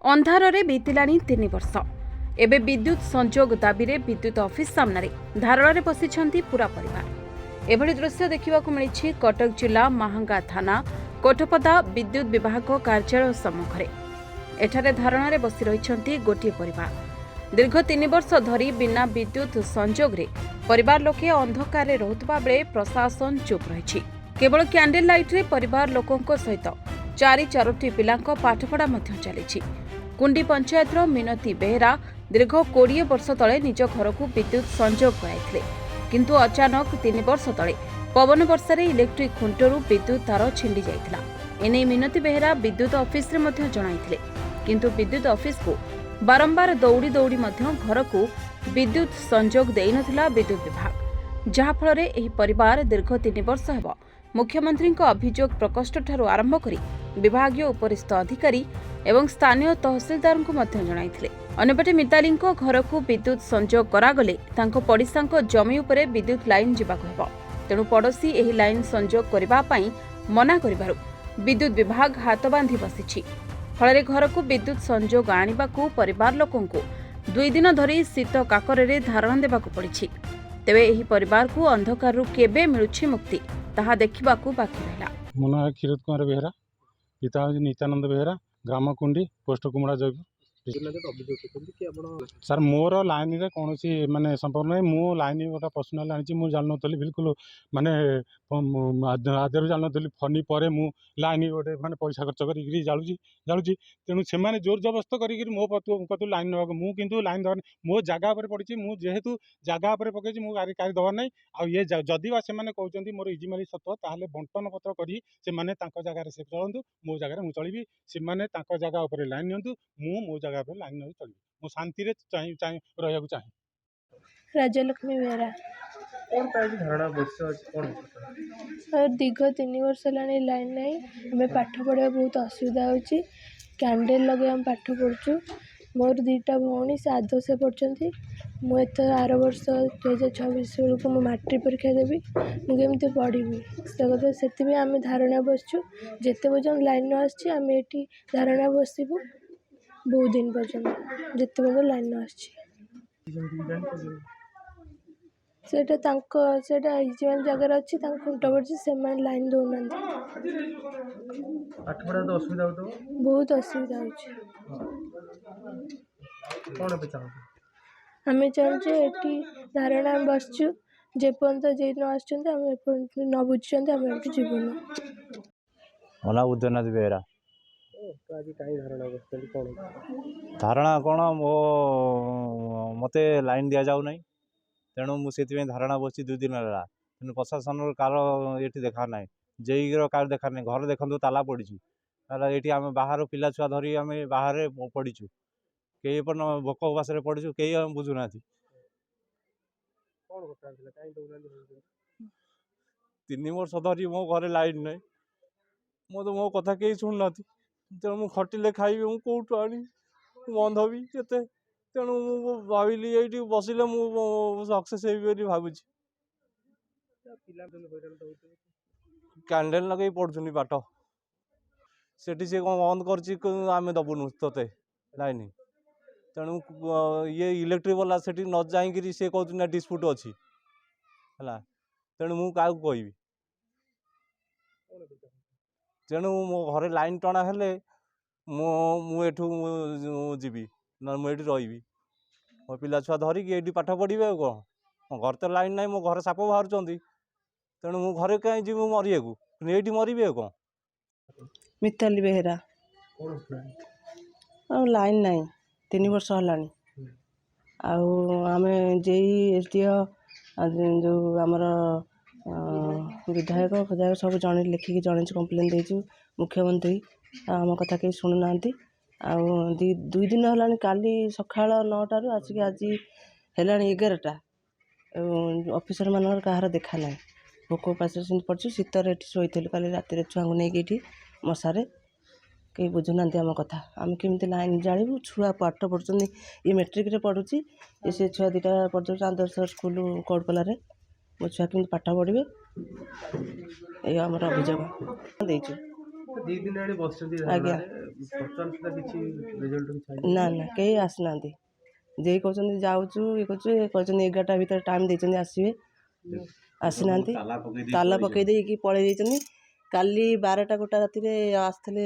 अंधारे बीतिलाणी 3 वर्ष एबे विद्युत संजोग दाबी रे विद्युत ऑफिस सामने धारणारे बसिछंती पूरा परिवार। एभली दृश्य देखा मिली कटक जिला महांगा थाना कोठपदा विद्युत विभाग कार्यालय सम्मुखें। एठारे धारणारे बसी रहिछंती गोटे परिवार। दीर्घ 3 वर्ष धरी बिना विद्युत संजोग रे परिवार लोके अंधकार रे रहुतबा बेले प्रशासन चुप रहिछि। केवल कैंडल लाइट रे परिवार लोकंको सहित 4 पिलांको पाठपढ़ा मध्य चलिछि। कुंडी पंचायत मिनती बेहेरा दीर्घ 20 वर्ष तले निज घर को विद्युत संजोग कराइथिले, किंतु अचानक 3 वर्ष तले पवन वर्षा रे इलेक्ट्रिक खुंटरू विद्युत तार छिंडी जाइथिला। एने मिनती बेहेरा विद्युत ऑफिस रे मध्य जणाइथिले, किंतु विद्युत ऑफिस को बारंबार दौड़ी दौड़ी मध्य घर को विद्युत संजोग देई नथिला विद्युत विभाग, जहा फल रे एही परिवार दीर्घ 3 वर्ष हेबो मुख्यमंत्री अभियोग प्रकोष्ठ ठारू आरंभ करी विभागीय उपरिस्थ अधिकारी एवं स्थानीय तहसीलदार को मध्य जणाइथिले। अन्यपटे मिताली घर को विद्युत संजोग करागले तांको पड़िशा जमी उपरे विद्युत लाइन जिबाको हेबो, तेणु पड़ोशी एही लाइन संजोग करिबा पई मना करिबारु विद्युत विभाग हाथ बांधी बसिछि। फଳରେ घर को विद्युत संजोग आनिबाकू परिवार लोकंकु 2 दिन धरी शीत काकरे धारणा देबाकू पड़िछि। तेबे एही परिवार को अंधकारु केबे मिलुछि मुक्ति ताहा देखिबाकू बाकी रहला। मो नाम क्षीरोद कुमार बेहेरा, पिता हूँ नित्यानंद बेहेरा, ग्राम कुंडी, post Kumra Jaipur. Sir more line रे कौन सी माने संपर्क नहीं। मु लाइन गोटा पर्सनाल आनी मुझे जान नी बिल्कुल माने आदर जान नी फनी पर मु लाइन गोटे माने पैसा खर्च करी जालुची तेणु से जोर जबरदस्त करी मो कतु लाइन नवा मु किंतु लाइन दवा मो जगह पर पड़ी मु जेहेतु जगह पर पकई मु गाड़ी कारी दवा नहीं। आ ये जदि से कहते मोर इजिमाली सत ताहले बंटन पत्र करी से माने तांको जगह से चलतु मो जगह मु चलबी से माने तांको जगह ऊपर लाइन नियंतु मो जगह पर लाइन नहीं चलबी मु शांति रे चाहे रहिया चाहे। राजलक्ष्मी बेहरा कौन पाई धारणा बस कौन दीर्घ 3 वर्ष लाने लाइन नहीं। हमें पाठ पढ़ा बहुत असुविधा होची। कैंडल लगे हम पाठ पढ़ुचु। मोर 2टा भौणी से आध से पढ़छंती। मु एथर आर वर्ष 2026 बेलू मु मैट्रिक परीक्षा देवी। मु केमती पढ़ी से कथा से आम धारणा बसचु। जिते पर्यटन लाइन न आसी आम ये धारणा बसबू बहुत दिन पर्यटन जिते पर्यटन लाइन न आसी। सेटा इजिमाल जगह अच्छी खुंट पड़ी से लाइन दौना असुविधा हो बहुत असुविधा कौन आम चाहूँ ये धारणा बसचु जेपर्यंत जे न न बुझुं आम ये जीवन। मोना उदयनाथ बेहेरा। धारणा कौन मो मते लाइन दि जाऊ ना तेणु मुझे धारणा बस 2 दिन है तेणु प्रशासन कार ये देखा ना जेईर कार देखा ना घर देखते ताला पड़ी ये आम बाहर पिला छुआ धरी आम बाहर पड़ीचु कई भोक उपास पड़ीचु कई आम बुझुना 3 वर्ष धरी मो घर लाइन ना मो कथा कहीं शुणु ना तेणु मु खटिले खाइबी मु कौटू आनी बंधबी केते तेणु मु भाविली ये बसिले मु सक्सेस होगी भावुँ। कैंडल लगे पढ़ुनी पाठ सेठी से कौन बंद कर दबुनु ते लाइन तेणु ये इलेक्ट्रिक वाला सेठी न जाकि सी कहना डिस्प्यूट अच्छी है तेणु मु क्या कहबी तेणु मो घर लाइन टणा हेले मुठू जीवी ना मुझे रही मो पिला छुआ धरिकी ये पाठ पढ़े कौन मो घर तो लाइन ना मो घर साप बाहर तेणु मु घरे कहीं जी मरिया को ये मरबी कौन। मिताली बेहेरा लाइन नहीं 3 वर्ष है आम एसडीओ जो आमर विधायक विधायक सब जन लिखिकी जन कम्प्लेन देचु मुख्यमंत्री आम कथा कहीं शुणु ना 2 दिन है काली सका 9टार आसिक आज है 11टा ऑफिसर मान कहार देखा ना भोक उपास पड़ू शीतर ये शोलु काली रात छुआ को लेकिन मशारे कहीं बुझुना आम कथा आम केमी लाइन जाणु छुआ पाठ पढ़ुं ये मैट्रिक पढ़ुची से छुआ 2टा पढ़ुं आदर्श स्कूल कोड़पलारे मो छुआ केमी पाठ पढ़े ये आम अभियोग देचु ଦି ଦିନ ଆଣି ବସିଛନ୍ତି ଆଜ୍ଞା। ବର୍ତ୍ତମାନ ସୁଦ୍ଧା କିଛି ରେଜଲ୍ଟ କିଛି ଆସିନି? ନା ନା କେହି ଆସିନାହାନ୍ତି। ଯେଇ କହୁଛନ୍ତି ଯାଉଛୁ ଇଏ କରୁଛୁ, ଏ କହିଛନ୍ତି 11ଟା ଭିତରେ ଟାଇମ୍ ଦେଇଛନ୍ତି ଆସିବେ, ଆସିନାହାନ୍ତି। ତାଲା ପକେଇ ଦେଇକି ପଳେଇ ଯାଇଛନ୍ତି। କାଲି 12ଟା 1ଟା ରାତିରେ ଆସିଥିଲେ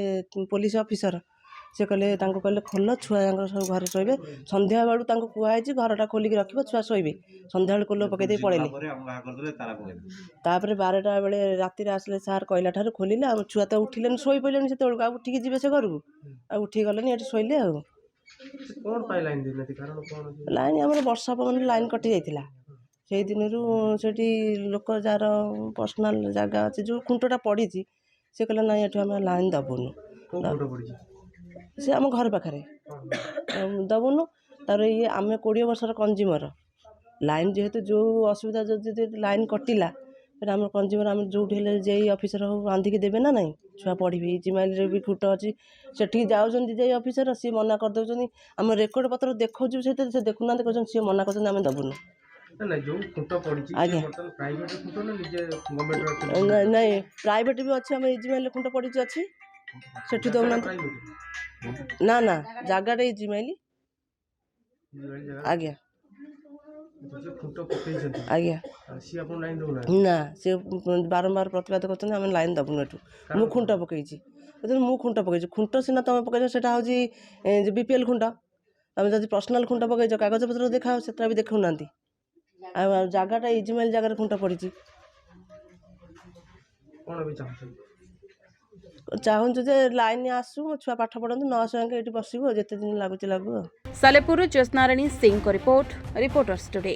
ପୋଲିସ ଅଫିସର। ସେ କହିଲେ ତାଙ୍କୁ କହିଲେ ଖୋଲ, ଛୁଆ ଯାଙ୍କର ସବୁ ଘରେ ଶୋଇବେ। ସନ୍ଧ୍ୟାବେଳୁ ତାଙ୍କୁ କୁହାହେଇଛି ଘରଟା ଖୋଲିକି ରଖିବ, ଛୁଆ ଶୋଇବେ। ସନ୍ଧ୍ୟାବେଳୁ କୋଲ ପକେଇ ଦେଇ ପଳେଇଲେ। ତାପରେ 12ଟା ବେଳେ ରାତିରେ ଆସିଲେ ସାର୍ କହିଲା ଠାରୁ ଖୋଲିଲେ। ଆମ ଛୁଆ ତ ଉଠିଲେନି, ଶୋଇ ପଡ଼ିଲେଣି ସେତେବେଳକୁ। ଆଉ ଉଠିକି ଯିବେ ସେ ଘରକୁ, ଆଉ ଉଠିକି ଗଲେନି, ଏଠି ଶୋଇଲେ ଆଉ। କଣ ପାଇଁ ଲାଇନ୍ ଦେଇନାହାନ୍ତି, କାରଣ କଣ? ଲାଇନ୍ ଆମର ବର୍ଷା ପବନରେ ଲାଇନ୍ କଟି ଯାଇଥିଲା। ସେଇ ଦିନରୁ ସେଠି ଲୋକ ଯାହାର ପର୍ସନାଲ୍ ଜାଗା ଅଛି, ଯେଉଁ ଖୁଣ୍ଟଟା ପଡ଼ିଛି, ସେ କହିଲେ ନାଇଁ ଏଠୁ ଆମେ ଲାଇନ୍ ଦେବୁନୁ। କୋଉ ଖୁଣ୍ଟ ପଡ଼ିଛି? ସେ ଆମ ଘର ପାଖରେ ଦେବୁନୁ। ତାପରେ ଇଏ ଆମେ 20 ବର୍ଷର କଞ୍ଜ୍ୟୁମର। ଲାଇନ୍ ଯେହେତୁ ଯେଉଁ ଅସୁବିଧା ଯଦି ଲାଇନ୍ କଟିଲା, ତାହେଲେ ଆମର କଞ୍ଜ୍ୟୁମର, ଆମେ ଯେଉଁଠି ହେଲେ ଯେଇ ଅଫିସର ହଉ ବାନ୍ଧିକି ଦେବେ ନା ନାହିଁ। ଛୁଆ ପଢ଼ିବେ। ଇଜିମାଇଲରେ ବି ଖୁଣ୍ଟ ଅଛି, ସେଠିକି ଯାଉଛନ୍ତି ଯେଇ ଅଫିସର, ସିଏ ମନା କରିଦେଉଛନ୍ତି। ଆମ ରେକର୍ଡ଼ ପତ୍ର ଦେଖାଉଛୁ, ସେଥିରେ ସେ ଦେଖୁନାହାନ୍ତି, କହୁଛନ୍ତି ସିଏ ମନା କରୁଛନ୍ତି ଆମେ ଦେବୁନୁ। ନା ଯୋଉ ଖୁଣ୍ଟ ପଡ଼ିଛି ଆଜ୍ଞା। ବର୍ତ୍ତମାନ ପ୍ରାଇଭେଟ ଖୁଣ୍ଟ ନା ନିଜେ ଗଭର୍ଣ୍ଣମେଣ୍ଟର? ନାଇଁ ପ୍ରାଇଭେଟ୍ ବି ଅଛି, ଆମର ଇଜିମାଇଲରେ ଖୁଣ୍ଟ ପଡ଼ିଛି ଅଛି, ସେଠି ଦେଉନାହାନ୍ତି। ନା ନା ଜାଗାଟା ଇଜିମାଇଲ। ଆଜ୍ଞା ଖୁଣ୍ଟ ପକେଇଛନ୍ତି, ଆଜ୍ଞା। ସିଏ ଆପଣ ଲାଇନ୍ ଦେଉନାହାନ୍ତି? ନା ସେ ବାରମ୍ବାର ପ୍ରତିବାଦ କରୁଛନ୍ତି ଆମେ ଲାଇନ୍ ଦେବୁନୁ ଏଠୁ। ମୁଁ ଖୁଣ୍ଟ ପକେଇଛି, କହୁଛନ୍ତି ମୁଁ ଖୁଣ୍ଟ ପକେଇଛି। ଖୁଣ୍ଟ ସିନା ତୁମେ ପକେଇଛ, ସେଇଟା ହେଉଛି BPL ଖୁଣ୍ଟ। ତୁମେ ଯଦି ପର୍ସନାଲ୍ ଖୁଣ୍ଟ ପକେଇଛ, କାଗଜପତ୍ର ଦେଖାଅ, ସେଟା ବି ଦେଖାଉନାହାନ୍ତି। ଆଉ ଜାଗାଟା ଇଜିମାଇଲ ଜାଗାରେ ଖୁଣ୍ଟ ପଡ଼ିଛି। କଣ ବି ଚାହୁଁଛନ୍ତି? ଚାହୁଁଛୁ ଯେ ଲାଇନ୍ ଆସୁ, ମୋ ଛୁଆ ପାଠ ପଢ଼ନ୍ତୁ, ନ ଆସୁ ଏଇଠି ବସିବୁ, ଯେତେ ଦିନ ଲାଗୁଛି ଲାଗୁ। ସାଲେପୁରରୁ ଜ୍ୟୋତ୍ସ୍ନାରାଣୀ ସିଂଙ୍କ ରିପୋର୍ଟ, ରିପୋର୍ଟର୍ସ ଟୁଡେ।